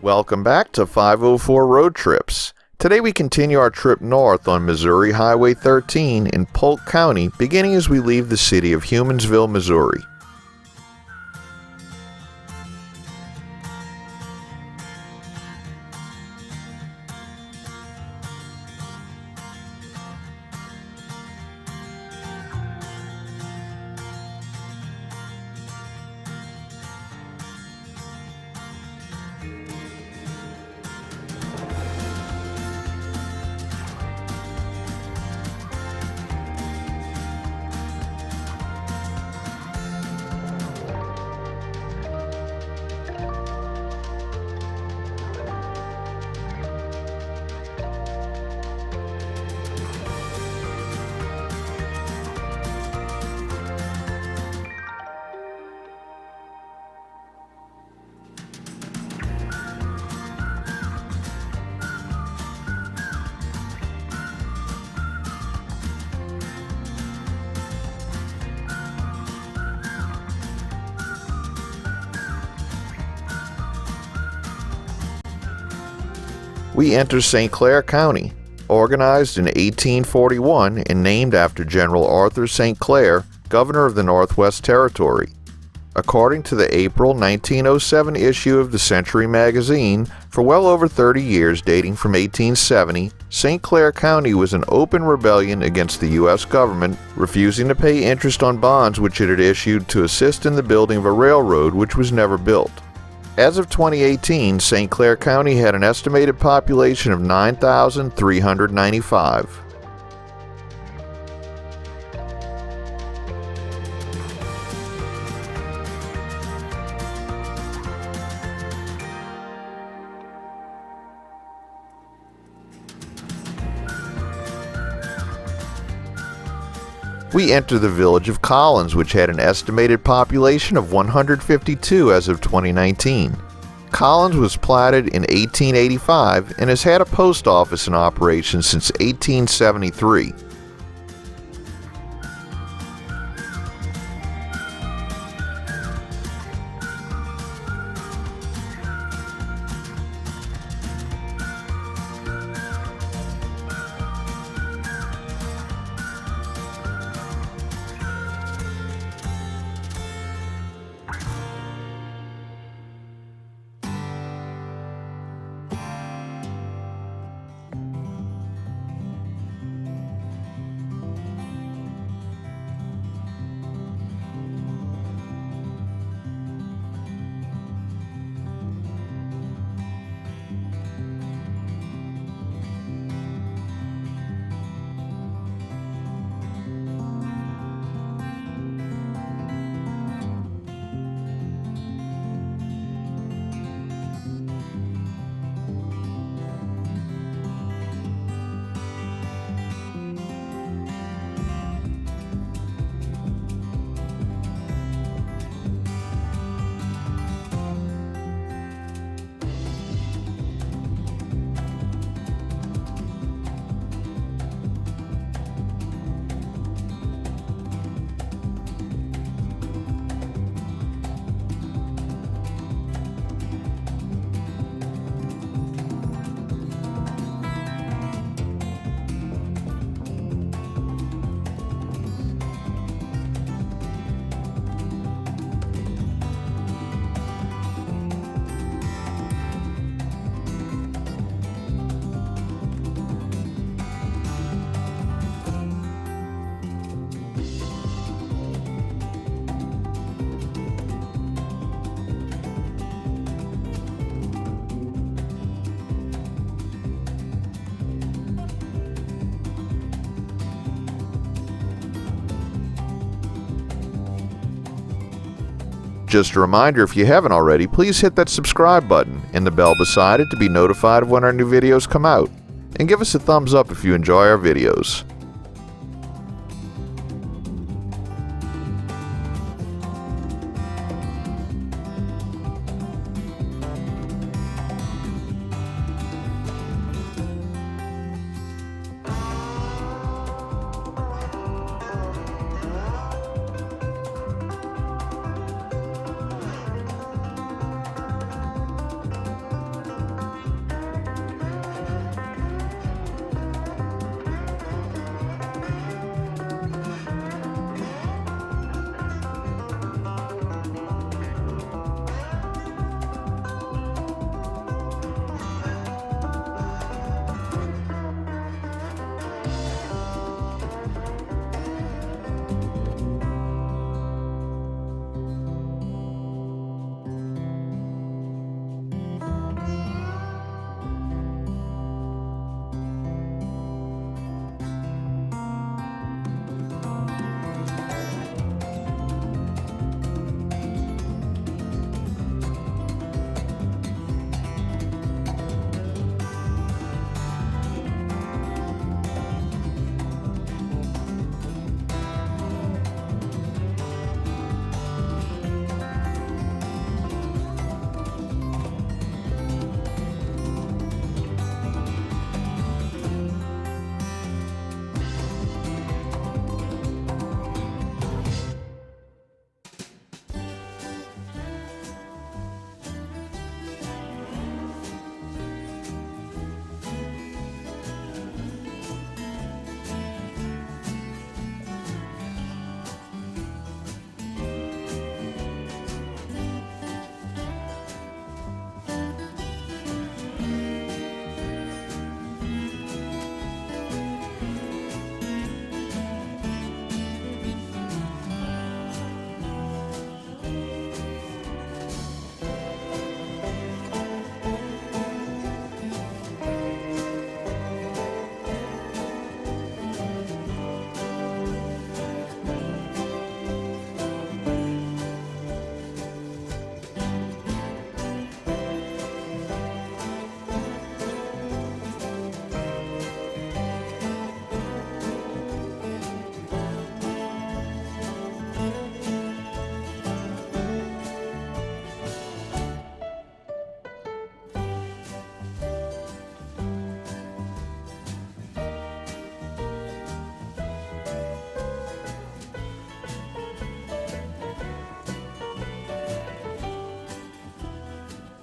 Welcome back to 504 Road Trips. Today we continue our trip north on Missouri Highway 13 in Polk County, beginning as we leave the city of Humansville, Missouri. We enter St. Clair County, organized in 1841 and named after General Arthur St. Clair, Governor of the Northwest Territory. According to the April 1907 issue of the Century magazine, for well over 30 years dating from 1870, St. Clair County was in open rebellion against the U.S. government, refusing to pay interest on bonds which it had issued to assist in the building of a railroad which was never built. As of 2018, St. Clair County had an estimated population of 9,395. We enter the village of Collins, which had an estimated population of 152 as of 2019. Collins was platted in 1885 and has had a post office in operation since 1873. Just a reminder, if you haven't already, please hit that subscribe button and the bell beside it to be notified of when our new videos come out. And give us a thumbs up if you enjoy our videos.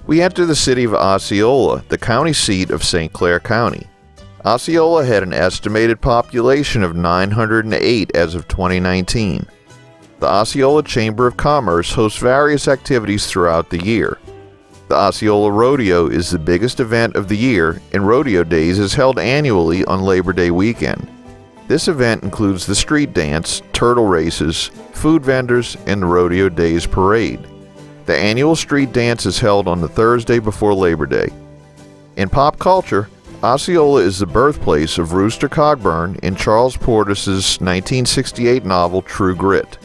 We enter the city of Osceola, the county seat of St. Clair County. Osceola had an estimated population of 908 as of 2019. The Osceola Chamber of Commerce hosts various activities throughout the year. The Osceola Rodeo is the biggest event of the year, and Rodeo Days is held annually on Labor Day weekend. This event includes the street dance, turtle races, food vendors, and the Rodeo Days parade. The annual street dance is held on the Thursday before Labor Day. In pop culture, Osceola is the birthplace of Rooster Cogburn in Charles Portis's 1968 novel True Grit.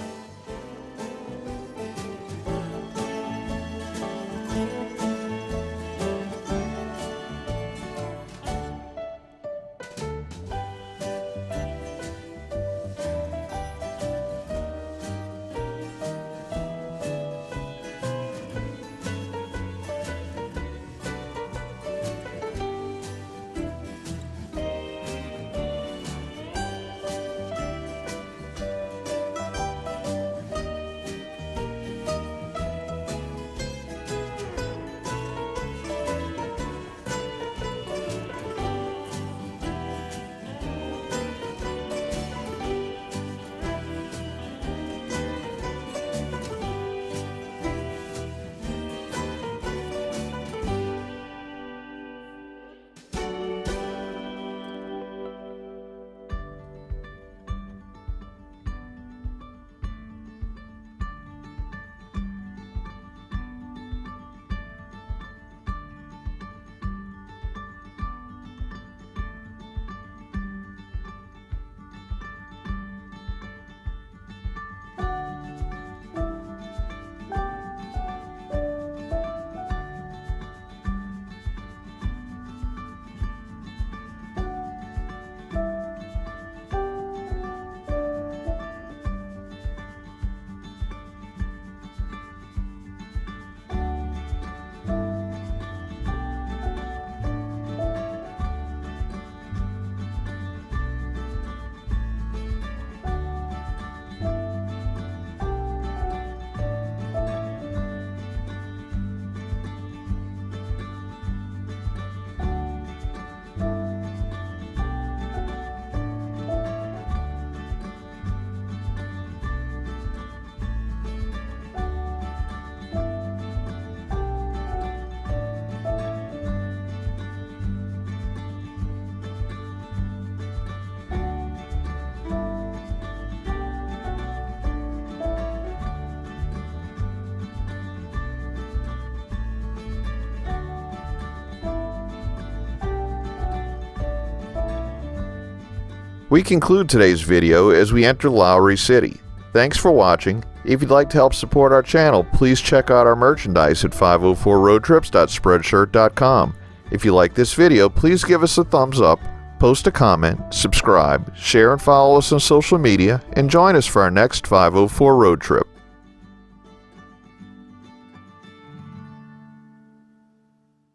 We conclude today's video as we enter Lowry City. Thanks for watching. If you'd like to help support our channel, please check out our merchandise at 504roadtrips.spreadshirt.com. If you like this video, please give us a thumbs up, post a comment, subscribe, share and follow us on social media, and join us for our next 504 road trip.